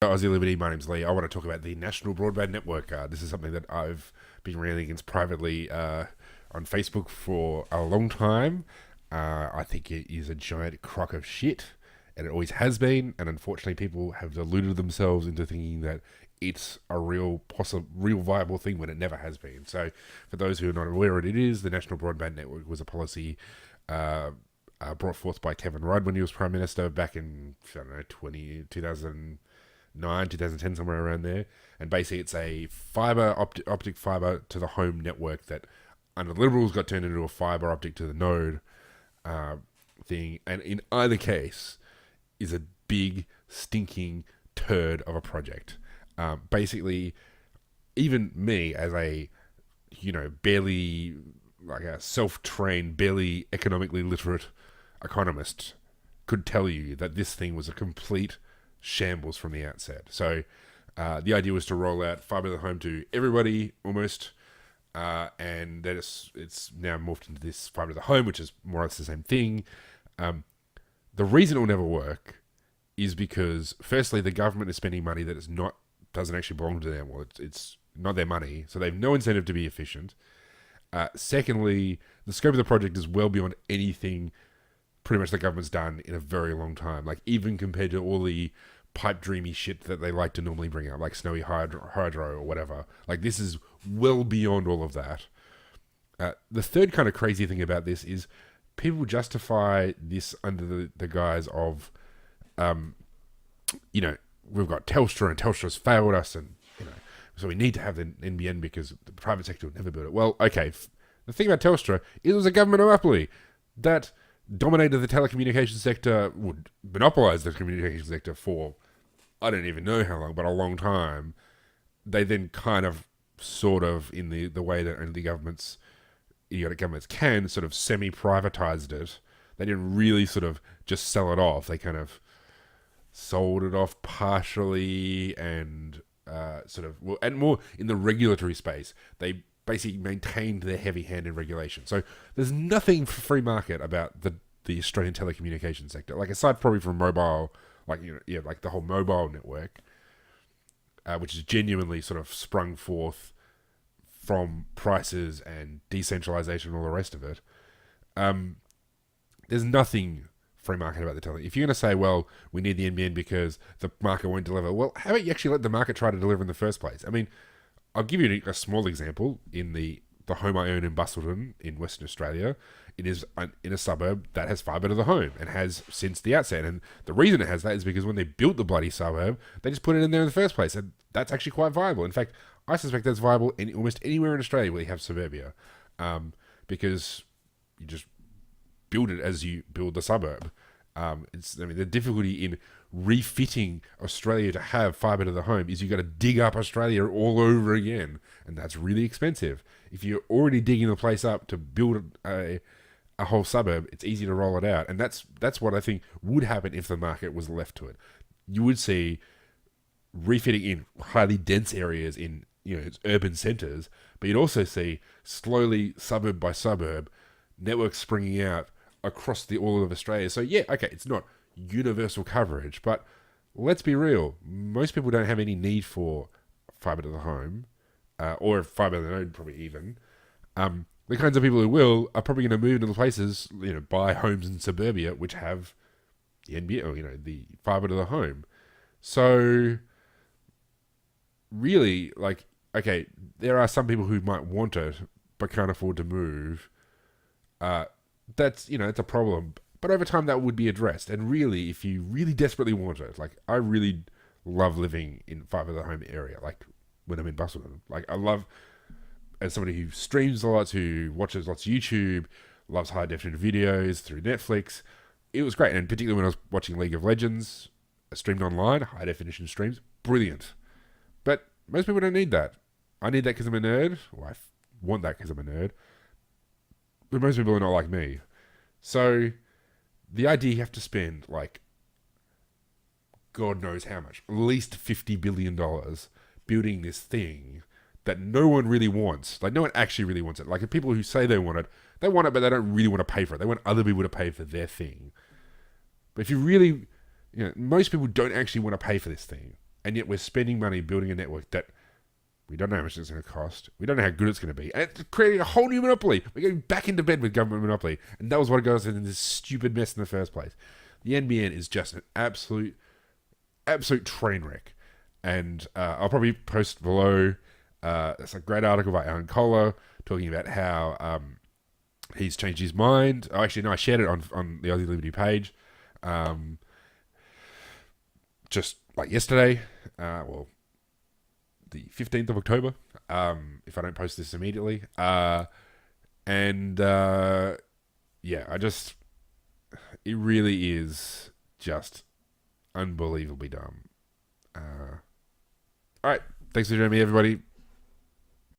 Aussie Liberty, my name's Lee. I want to talk about the National Broadband Network. This is something that I've been railing against privately on Facebook for a long time. I think it is a giant crock of shit, and it always has been. And unfortunately, people have deluded themselves into thinking that it's a real viable thing when it never has been. So, for those who are not aware what it is, the National Broadband Network was a policy brought forth by Kevin Rudd when he was Prime Minister back in, I don't know, 2010, somewhere around there. And basically it's a optic fiber to the home network that under the Liberals got turned into a fiber optic to the node thing. And in either case is a big stinking turd of a project. Basically, even me as a, barely like a self-trained, barely economically literate economist could tell you that this thing was a complete shambles from the outset. So the idea was to roll out fiber to the home to everybody almost, and then it's now morphed into this fiber to the home, which is more or less the same thing. The reason it will never work is because, firstly, the government is spending money that doesn't actually belong to them. Well, it's not their money, so they have no incentive to be efficient. Secondly, the scope of the project is well beyond anything pretty much the government's done in a very long time. Like, even compared to all the pipe dreamy shit that they like to normally bring up, like snowy hydro or whatever. Like, this is well beyond all of that. The third kind of crazy thing about this is people justify this under the guise of, we've got Telstra and Telstra's failed us, and so we need to have the NBN because the private sector would never build it. Well, okay, the thing about Telstra is it was a government monopoly that dominated the telecommunications sector, would monopolize the communications sector for, I don't even know how long, but a long time. They then kind of, sort of, in the way that only governments, idiotic governments can, sort of semi-privatized it. They didn't really sort of just sell it off. They kind of sold it off partially and and more in the regulatory space. They basically maintained their heavy hand in regulation. So there's nothing free market about the Australian telecommunications sector. Like, aside probably from mobile, like the whole mobile network, which is genuinely sort of sprung forth from prices and decentralization and all the rest of it. There's nothing free market about the tele. If you're going to say, well, we need the NBN because the market won't deliver, well, how about you actually let the market try to deliver in the first place? I mean, I'll give you a small example. In the home I own in Busselton in Western Australia, it is in a suburb that has fibre to the home and has since the outset. And the reason it has that is because when they built the bloody suburb, they just put it in there in the first place. And that's actually quite viable. In fact, I suspect that's viable in almost anywhere in Australia where you have suburbia, because you just build it as you build the suburb. The difficulty in refitting Australia to have fibre to the home is you've got to dig up Australia all over again, and that's really expensive. If you're already digging the place up to build a whole suburb, it's easy to roll it out, and that's what I think would happen if the market was left to it. You would see refitting in highly dense areas in its urban centres, but you'd also see slowly, suburb by suburb, networks springing out across all of Australia. So yeah, okay, it's not universal coverage, but let's be real. Most people don't have any need for fibre to the home, or fibre to the node, probably even. The kinds of people who will are probably going to move into the places, buy homes in suburbia which have the NBN, or the fibre to the home. So really, like, okay, there are some people who might want it but can't afford to move. That's, it's a problem. But over time, that would be addressed. And really, if you really desperately want it, like, I really love living in fibre to the home area, like, when I'm in Busselton. Like, I love, as somebody who streams a lot, who watches lots of YouTube, loves high-definition videos through Netflix, it was great. And particularly when I was watching League of Legends, streamed online, high-definition streams, brilliant. But most people don't need that. I need that because I'm a nerd. Well, I want that because I'm a nerd. But most people are not like me. So the idea you have to spend, like, God knows how much, at least $50 billion building this thing that no one really wants. Like, no one actually really wants it. Like, the people who say they want it, but they don't really want to pay for it. They want other people to pay for their thing. But if you really, most people don't actually want to pay for this thing. and yet we're spending money building a network that we don't know how much it's going to cost. We don't know how good it's going to be. And it's creating a whole new monopoly. We're going back into bed with government monopoly. And that was what got us in this stupid mess in the first place. The NBN is just an absolute train wreck. And I'll probably post below. It's a great article by Alan Kohler talking about how he's changed his mind. Oh, actually, no, I shared it on the Aussie Liberty page. Just like yesterday. Well, the 15th of October, if I don't post this immediately. Yeah, it really is just unbelievably dumb. All right, thanks for joining me, everybody.